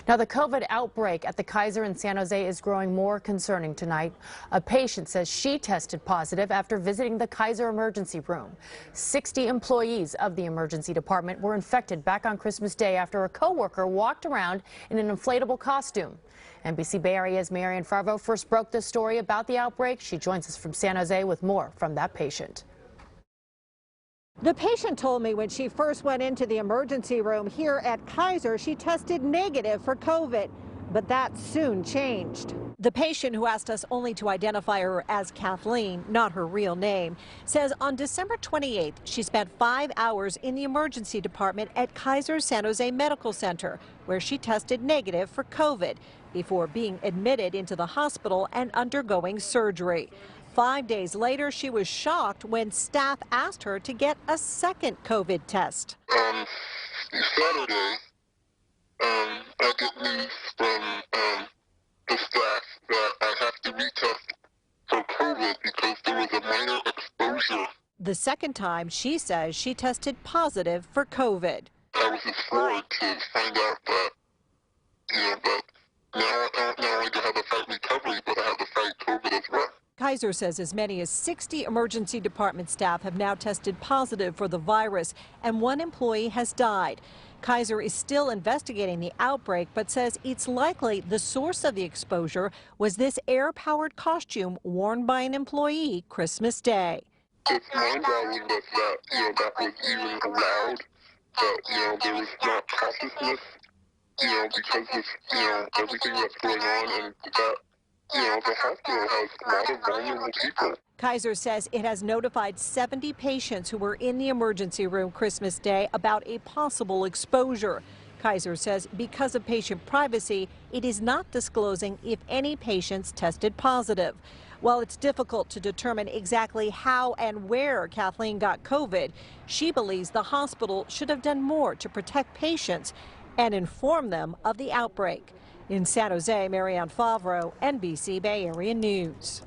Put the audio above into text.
Now, the COVID outbreak at the Kaiser in San Jose is growing more concerning tonight. A patient says she tested positive after visiting the Kaiser emergency room. 60 employees of the emergency department were infected back on Christmas Day after a coworker walked around in an inflatable costume. NBC Bay Area's Marianne Favro first broke this story about the outbreak. She joins us from San Jose with more from that patient. The patient told me when she first went into the emergency room here at Kaiser, she tested negative for COVID, but that soon changed. The patient, who asked us only to identify her as Kathleen, not her real name, says on December 28th, she spent 5 hours in the emergency department at Kaiser's San Jose Medical Center, where she tested negative for COVID before being admitted into the hospital and undergoing surgery. 5 days later, she was shocked when staff asked her to get a second COVID test. Saturday, I get news from the staff that I have to retest for COVID because there was a minor exposure. The second time, she says she tested positive for COVID. I was just floored to find out that, but now I have to fight recovery, but I have to fight COVID as well. Kaiser says as many as 60 emergency department staff have now tested positive for the virus, and 1 employee has died. Kaiser is still investigating the outbreak, but says it's likely the source of the exposure was this air-powered costume worn by an employee Christmas Day. It's mind-boggling that, that was even allowed, that, there was not cautiousness, because of, everything that's going on, and that, the hospital has a lot of vulnerable people. Kaiser says it has notified 70 patients who were in the emergency room Christmas Day about a possible exposure. Kaiser says because of patient privacy, it is not disclosing if any patients tested positive. While it's difficult to determine exactly how and where Kathleen got COVID, she believes the hospital should have done more to protect patients and inform them of the outbreak. In San Jose, Marianne Favro, NBC Bay Area News.